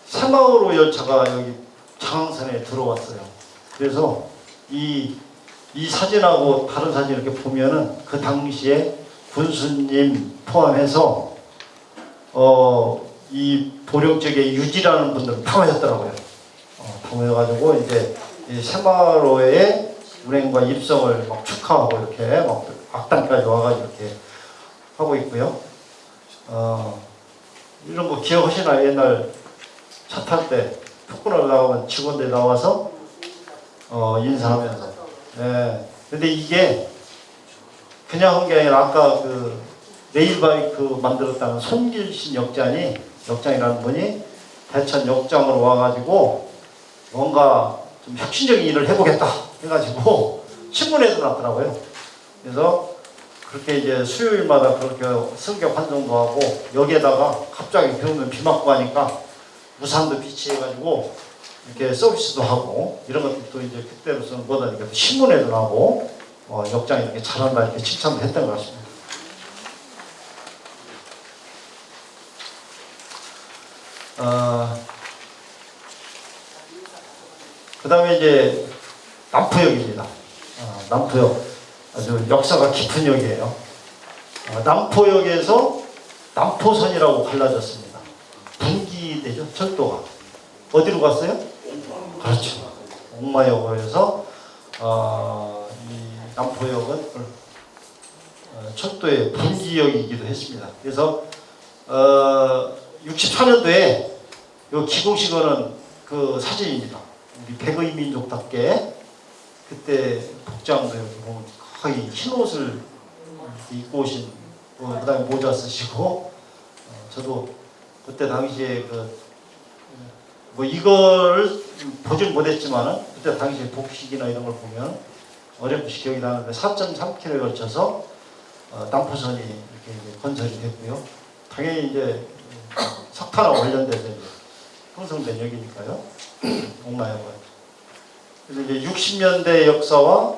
새마을호 열차가 여기 장항산에 들어왔어요. 그래서 이 사진하고 다른 사진 이렇게 보면은 그 당시에 군수님 포함해서 이 보령 쪽에 유지라는 분들 다 모였더라고요. 다 모여가지고 이제 이 새마을호의 운행과 입성을 막 축하하고 이렇게 막 악단까지 와가지고 이렇게 하고 있고요. 이런 거 기억하시나요? 옛날 차 탈 때 폭군을 나가면 직원들 나와서 인사하면서. 예. 근데 이게 그냥 한 게 아니라 아까 그 레일바이크 만들었다는 손길신 역장이라는 분이 대천 역장으로 와가지고 뭔가 좀 혁신적인 일을 해보겠다 해가지고 신문에도 났더라고요. 그래서 그렇게 이제 수요일마다 그렇게 성격 환송도 하고 여기에다가 갑자기 비오면 비 맞고 가니까 우산도 비치해가지고 이렇게 서비스도 하고 이런 것들도 이제 그때로서는 뭐다니까 신문에도 나고 역장이 이렇게 잘한다 이렇게 칭찬도 했던 것 같습니다. 그 다음에 이제 남포역입니다. 남포역 아주 역사가 깊은 역이에요. 남포역에서 남포선이라고 갈라졌습니다. 분기되죠, 철도가. 어디로 갔어요? 그렇죠. 옥마역으로 해서 이 남포역은 철도의 분기역이기도 했습니다. 그래서 64년도에 이 기공식어는 그 사진입니다. 우리 백의 민족답게 그때 복장도 여기 보면 거의 흰 옷을 입고 오신, 그 다음에 모자 쓰시고, 저도 그때 당시에 뭐 이걸 보진 못했지만은 그때 당시에 복식이나 이런 걸 보면 어렴풋이 기억이 나는데 4.3km에 걸쳐서 남포선이 이렇게 건설이 됐고요. 당연히 이제 석탄하고 관련돼서 이제 형성된 역이니까요. 옥마역은. 그래서 이제 60년대 역사와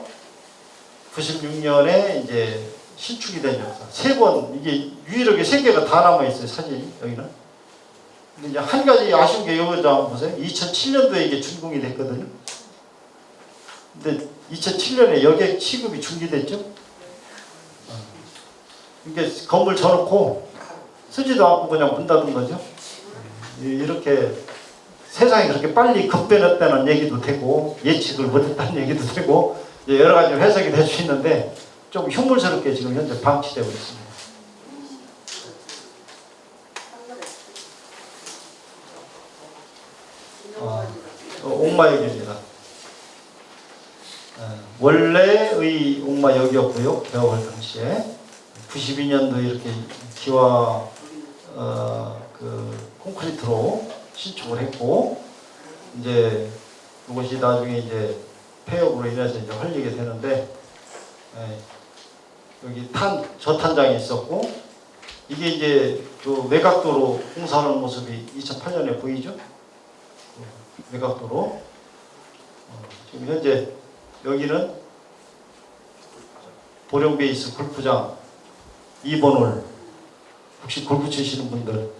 96년에 이제 신축이 된 역사. 3번, 이게 유일하게 3개가 다 남아있어요, 사진이, 여기는. 근데 이제 한 가지 아쉬운 게 여기 한번 보세요. 2007년도에 이게 준공이 됐거든요. 근데 2007년에 여객 취급이 중지됐죠. 이게 건물 져놓고 쓰지도 않고 그냥 문 닫은 거죠. 이렇게 세상이 그렇게 빨리 급변했다는 얘기도 되고 예측을 못했다는 얘기도 되고 여러 가지 해석이 될 수 있는데 좀 흉물스럽게 지금 현재 방치되고 있습니다. 옥마역입니다. 원래의 옥마역이었고요. 개업할 당시에 92년도에 이렇게 기와 그 콘크리트로 신축을 했고 이제 이것이 나중에 이제 폐역으로 인해서 이제 헐리게 되는데 여기 저탄장이 있었고 이게 이제 그 외곽도로 공사하는 모습이 2008년에 보이죠? 외곽도로 지금 현재 여기는 보령 베이스 골프장 2번 홀 혹시 골프 치시는 분들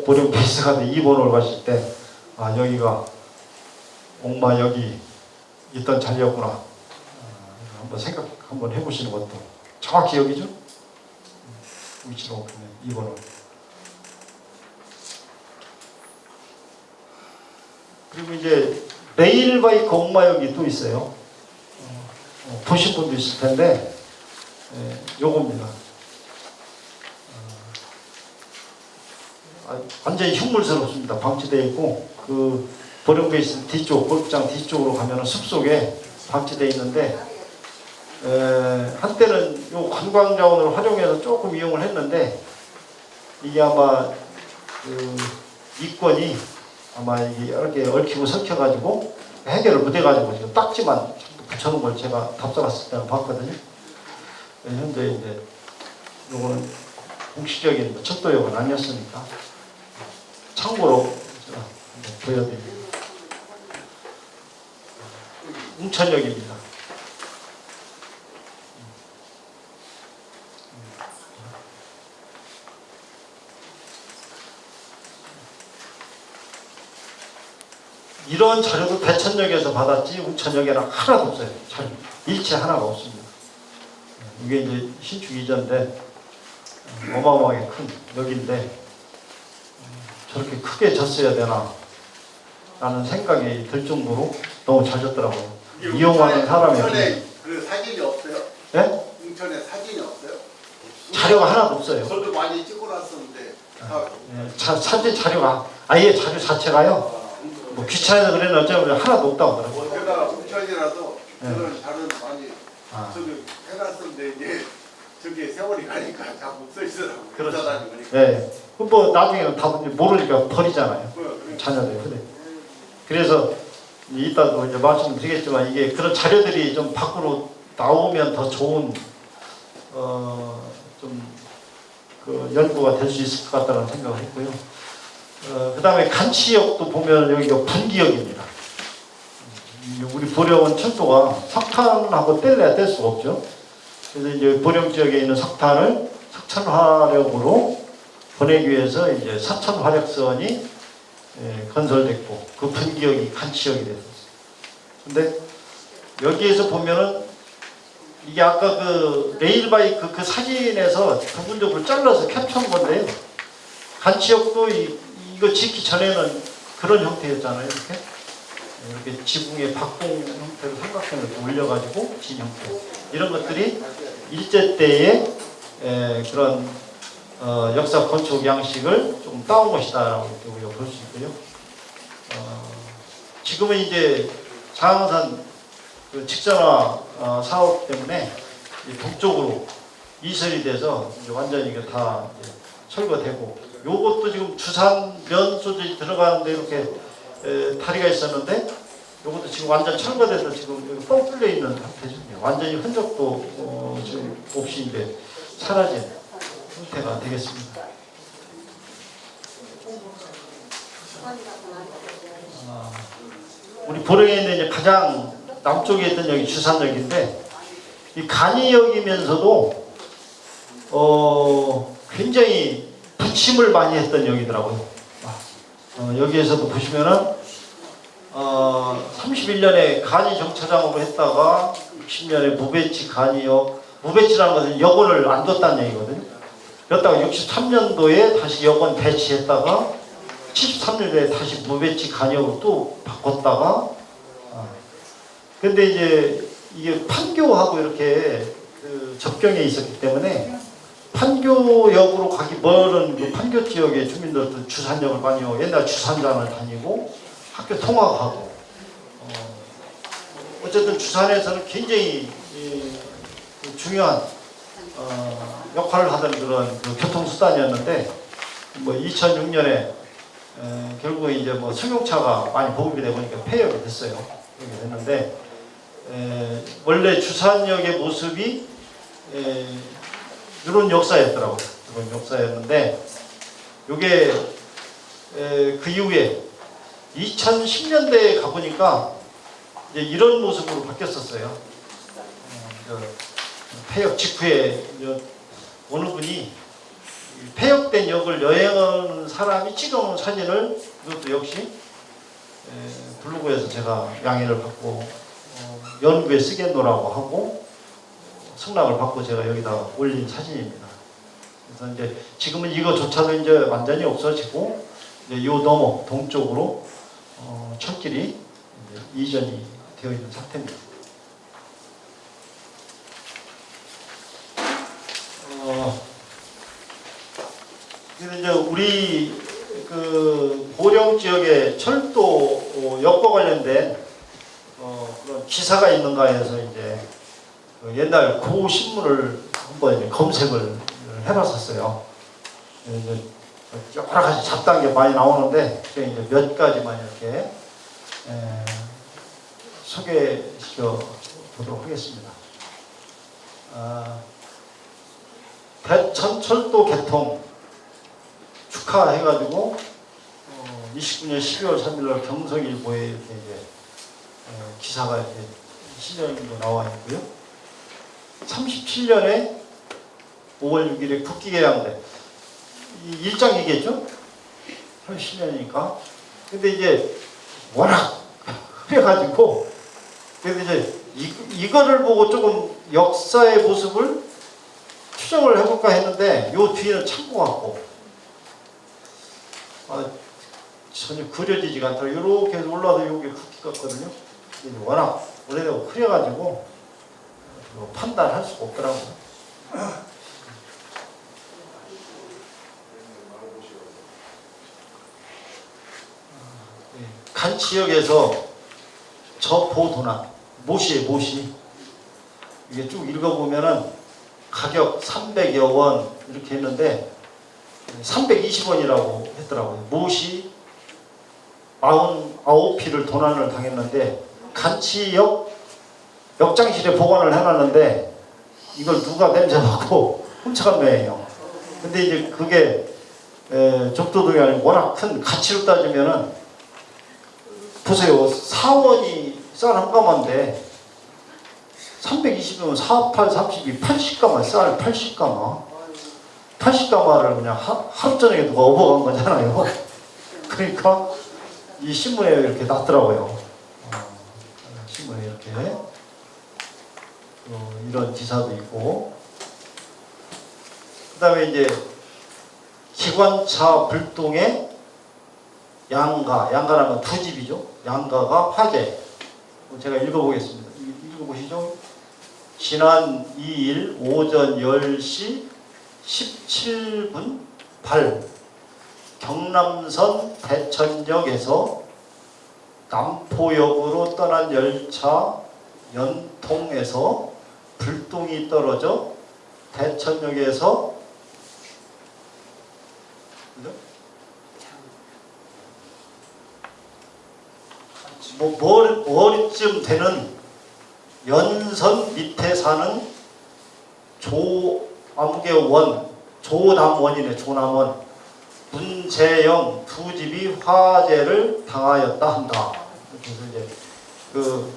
보령 베이스 가서 2번 홀 가실 때 여기가 옥마역이 있던 자리였구나 한번 생각 한번 해보시는 것도 정확히 여기죠? 위치로 보면 2번 홀. 그리고 이제 레일바이크 옥마역이 또 있어요. 보신 분도 있을 텐데 요겁니다. 완전히 흉물스럽습니다. 방치되어 있고 그 보령베이스 뒤쪽 골프장 뒤쪽으로 가면 숲속에 방치되어 있는데 한때는 요 관광자원으로 활용해서 조금 이용을 했는데 이게 아마 그 이권이 아마 이게 이렇게 얽히고 설켜가지고 해결을 못해가지고 지금 딱지만 붙여놓은 걸 제가 답사갔을 때는 봤거든요. 현재 이제 요거는 공식적인 철도역은 아니었으니까 참고로 보여드립니다. 웅천역입니다. 이런 자료도 대천역에서 받았지 웅천역에는 하나도 없어요. 자료. 일체 하나가 없습니다. 이게 이제 신축 이전인데 어마어마하게 큰 역인데 저렇게 크게 졌어야 되나 라는 생각이 들 정도로 너무 잘 졌더라고요. 이용하는 사람이 웅천에 그 사진이 없어요? 네? 웅천에 사진이 없어요? 자료가 하나도 없어요. 저도 많이 찍어놨었는데 다 사진 자료가 아예 자료 자체가요. 뭐 귀찮아서 그랬는데 어쩌면 하나도 없다고 하더라고요. 게다가 웅천이라서 네. 그런 자료는 많이 아. 저기 해놨었는데 이제 저게 세월이 가니까 다 없어지더라고요. 그렇죠. 부자다니 그러니까. 네. 뭐 나중에는 다 모르니까 버리잖아요. 그러니까. 자녀들. 그래. 그래서 이따도 이제 말씀드리겠지만 이게 그런 자료들이 좀 밖으로 나오면 더 좋은 좀 그 연구가 될 수 있을 것 같다는 생각을 했고요. 그 다음에 간치역도 보면 여기가 분기역입니다. 우리 보령은 철도가 석탄하고 뗄래야 뗄 수가 없죠. 그래서 이제 보령 지역에 있는 석탄을 석천화력으로 보내기 위해서 이제 사천화력선이 건설됐고 그 분기역이 간치역이 됐었어요. 근데 여기에서 보면은 이게 아까 그 레일바이크 그 사진에서 부분적으로 잘라서 캡처한 건데요. 간치역도 이거 짓기 전에는 그런 형태였잖아요. 이렇게 지붕에 박공 형태로 삼각형을 이렇게 올려가지고 진 형태. 이런 것들이 일제 때의 그런 역사 건축 양식을 좀 따온 것이다라고 우리가 볼 수 있고요. 지금은 이제 장항산 그 직선화 사업 때문에 동쪽으로 이설이 돼서 이제 완전히 이게 다 이제 철거되고, 요것도 지금 주산 면 소재 들어가는데 이렇게 다리가 있었는데 요것도 지금 완전 철거돼서 지금 여기 뻥 뚫려 있는 상태죠. 완전히 흔적도 지금 없이 이제 사라진 형태가 되겠습니다. 우리 보령에 있는 이제 가장 남쪽에 있던 여기 주산역인데, 이 간이역이면서도 굉장히 부침을 많이 했던 역이더라고요. 여기에서도 보시면은 31년에 간이 정차장으로 했다가 60년에 무배치 간이역, 무배치라는 것은 여건을 안 뒀다는 얘기거든요. 그랬다가 63년도에 다시 여건 배치했다가 73년도에 다시 무배치 간이역으로 또 바꿨다가, 근데 이제 이게 판교하고 이렇게 그 접경에 있었기 때문에 판교역으로 가기 멀은 그 판교 지역의 주민들도 주산역을 많이 오고 옛날 주산장을 다니고 학교 통학하고, 어쨌든 주산에서는 굉장히 중요한 역할을 하던 그런 그 교통수단이었는데, 뭐 2006년에 결국에 이제 뭐 승용차가 많이 보급이 되고 보니까 폐역이 됐어요. 그렇게 됐는데, 원래 주산역의 모습이 이런 역사였더라고요. 이런 역사였는데, 이게 그 이후에 2010년대에 가보니까 이제 이런 모습으로 바뀌었었어요. 폐역 직후에 어느 분이 폐역된 역을 여행하는 사람이 찍어놓은 사진을, 이것도 역시 블로그에서 제가 양해를 받고 연구에 쓰겠노라고 하고 승낙을 받고 제가 여기다 올린 사진입니다. 그래서 이제 지금은 이거조차도 이제 완전히 없어지고 이제 요 너머 동쪽으로 철길이 이제 이전이 되어 있는 상태입니다. 그래서 이제 우리 그 보령 지역의 철도 역과 관련된 그런 기사가 있는가 해서 이제 그 옛날 고 신문을 한번 이제 검색을 해봤었어요. 이제 여러 가지 잡다한 게 많이 나오는데 이제 몇 가지만 이렇게 소개시켜 보도록 하겠습니다. 대천 철도 개통 축하해가지고 29년 12월 3일 경성일보에 이렇게 이제 기사가 이렇게 실명으로 나와 있고요. 37년에 5월 6일에 국기개양대, 일장이겠죠? 30년이니까. 근데 이제 워낙 그래가지고 그래서 이제 이거를 보고 조금 역사의 모습을 추정을 해볼까 했는데 요 뒤에는 창고 같고 전혀 그려지지가 않더라고요. 이렇게 해서 올라와서 여기 굵기 같거든요. 워낙 오래되고 흐려가지고 판단할 수가 없더라고요. 간 지역에서 저보도난 모시에 모시 이게 쭉 읽어보면은 가격 300여 원 이렇게 했는데 320원이라고 했더라고요. 모시 49피를 도난을 당했는데 간치역 역장실에 보관을 해놨는데 이걸 누가 냄새맡고 훔쳐간 모양이에요. 근데 이제 그게 적도동이 아니고 워낙 큰 가치로 따지면은 보세요. 4원이 쌀 한 가마인데 320이면 4, 8, 32, 80가마 쌀 80가마 80가마를 그냥 하루 저녁에 누가 업어간 거잖아요. 그러니까 이 신문에 이렇게 났더라고요. 신문에 이렇게 이런 기사도 있고 그 다음에 이제 기관차 불동에 양가라는 건 두 집이죠. 양가가 화재. 제가 읽어보겠습니다. 읽어보시죠. 지난 2일 오전 10시 17분 발 경남선 대천역에서 남포역으로 떠난 열차 연통에서 불똥이 떨어져 대천역에서 머리쯤 되는 연선 밑에 사는 조남원이네. 조남원 문재영 두 집이 화재를 당하였다 한다. 그래서 이제 그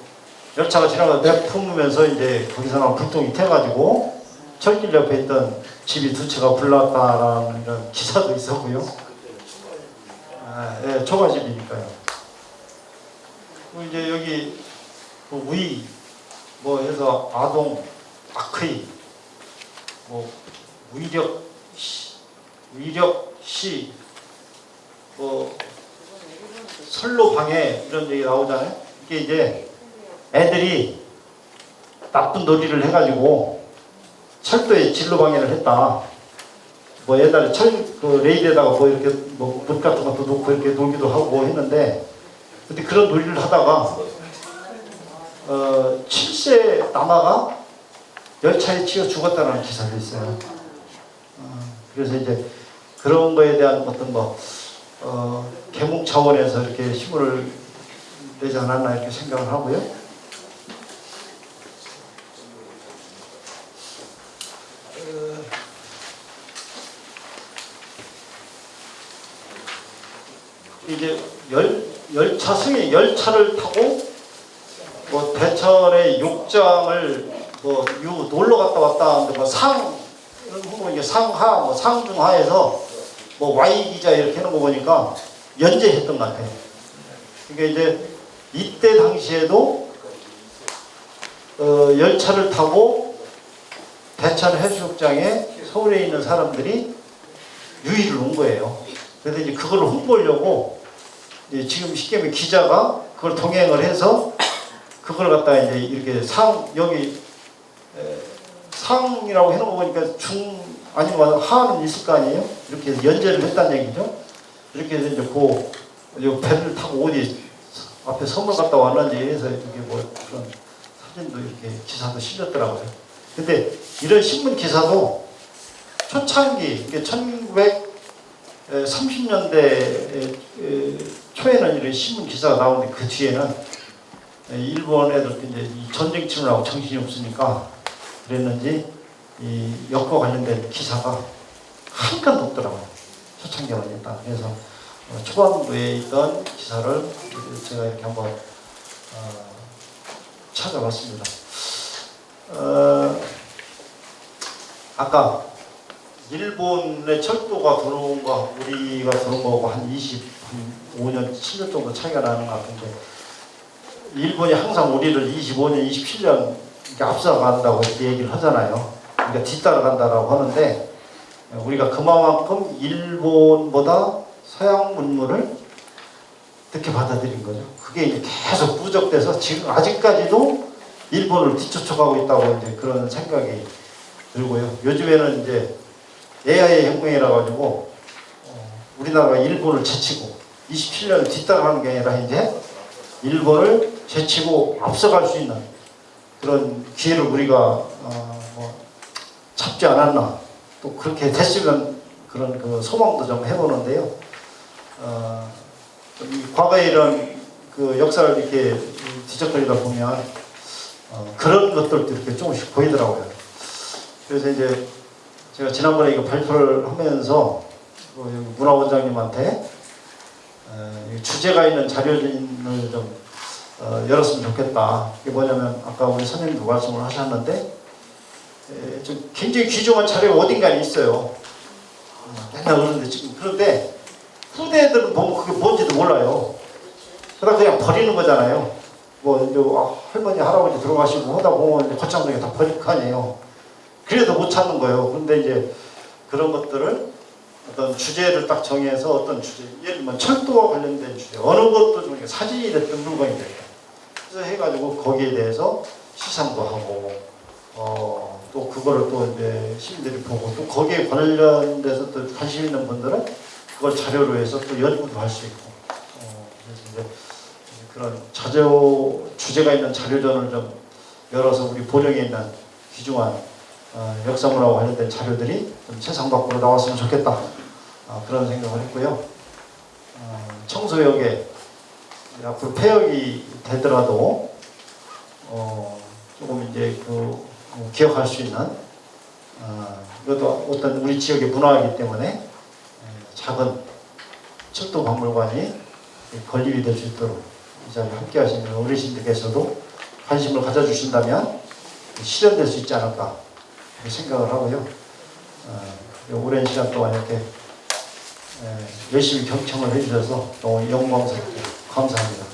열차가 지나가서 내품으면서 이제 거기서 나온 불똥이 태가지고 철길 옆에 있던 집이 두 채가 불났다라는 이런 기사도 있었고요. 예, 초가집이니까요. 이제 여기 위 뭐 해서 아동 아크이 뭐 위력시 뭐 선로방해 이런 얘기 나오잖아요. 이게 이제 애들이 나쁜 놀이를 해가지고 철도에 진로방해를 했다. 뭐 옛날에 그 레일에다가 뭐 이렇게 뭐 못 같은 것도 놓고 이렇게 놀기도 하고 했는데 근데 그런 놀이를 하다가 7세 남아가 열차에 치여 죽었다는 기사도 있어요. 그래서 이제 그런 거에 대한 어떤 계몽 차원에서 이렇게 신문을 내지 않았나 이렇게 생각을 하고요. 이제 열차 승인, 열차를 타고 뭐 대천의 욕장을 뭐 놀러 갔다 왔다 하는데 이게 상하 뭐 상중하에서 뭐 Y 기자 이렇게 해놓은 거 보니까 연재했던 것 같아요. 그러니까 이제 이때 당시에도 열차를 타고 대천 해수욕장에 서울에 있는 사람들이 유의를 온 거예요. 그래서 이제 그걸 홍보하려고 이제 지금 쉽게 말하면 기자가 그걸 동행을 해서 그걸 갖다가 이제 이렇게 여기 상이라고 해놓은 거 보니까 아니면 하는 있을 거 아니에요? 이렇게 해서 연재를 했다는 얘기죠. 이렇게 해서 이제 요 배를 타고 어디 앞에 선물 갔다 왔는지 해서 이렇게 뭐 그런 사진도 이렇게 기사도 실렸더라고요. 근데 이런 신문 기사도 초창기 1930년대 초에는 이런 신문 기사가 나오는데 그 뒤에는 일본 애들 이제 전쟁 치느라고 정신이 없으니까 그랬는지 이 역과 관련된 기사가 한 건도 없더라고요. 초창기에 있다. 그래서 초반부에 있던 기사를 제가 이렇게 한번 찾아봤습니다. 아까 일본의 철도가 들어온 거 우리가 들어온 거하고 한 25년, 7년 정도 차이가 나는 것 같은데 일본이 항상 우리를 25년, 27년 이렇게 앞서간다고 이렇게 얘기를 하잖아요. 그러니까 뒤따라간다라고 하는데 우리가 그만큼 일본보다 서양 문물을 어떻게 받아들인 거죠. 그게 이제 계속 누적돼서 지금 아직까지도 일본을 뒤쫓아가고 있다고 이제 그런 생각이 들고요. 요즘에는 이제 AI 혁명이라 가지고 우리나라가 일본을 제치고 27년 뒤따라가는 게 아니라 이제 일본을 제치고 앞서갈 수 있는 그런 기회를 우리가 잡지 않았나. 또 그렇게 됐으면 그런 그 소망도 좀 해보는데요. 이 과거에 이런 그 역사를 이렇게 뒤적거리다 보면 그런 것들도 이렇게 조금씩 보이더라고요. 그래서 이제 제가 지난번에 이거 발표를 하면서 문화원장님한테 주제가 있는 자료진을 좀 열었으면 좋겠다. 이게 뭐냐면 아까 우리 선생님도 말씀을 하셨는데 좀 굉장히 귀중한 자료가 어딘가에 있어요. 맨날 그러는데 지금 그런데 후대들은 보면 그게 뭔지도 몰라요. 그러다 그냥 버리는 거잖아요. 뭐 이제 할머니 할아버지 들어가시고 하다 보면 거창하게 다 버릴 거 아니에요. 그래도 못 찾는 거예요. 그런데 이제 그런 것들을 어떤 주제를 딱 정해서 어떤 주제, 예를 들면 철도와 관련된 주제, 어느 것도 좀 사진이 됐든 물건이 됐든 그래서 해가지고 거기에 대해서 시상도 하고 또 그거를 또 이제 시민들이 보고 또 거기에 관련돼서 또 관심 있는 분들은 그걸 자료로 해서 또 연구도 할 수 있고 그래서 이제 그런 주제가 있는 자료전을 좀 열어서 우리 보령에 있는 귀중한 역사문화와 관련된 자료들이 좀 세상 밖으로 나왔으면 좋겠다. 그런 생각을 했고요. 청소역에 앞으로 폐역이 되더라도 조금 이제 기억할 수 있는 이것도 어떤 우리 지역의 문화이기 때문에 작은 철도 박물관이 건립이 될 수 있도록 이 자리에 함께 하시는 어르신들께서도 관심을 가져주신다면 실현될 수 있지 않을까 생각을 하고요. 오랜 시간 동안 이렇게 열심히 경청을 해주셔서 너무 영광스럽게 감사합니다.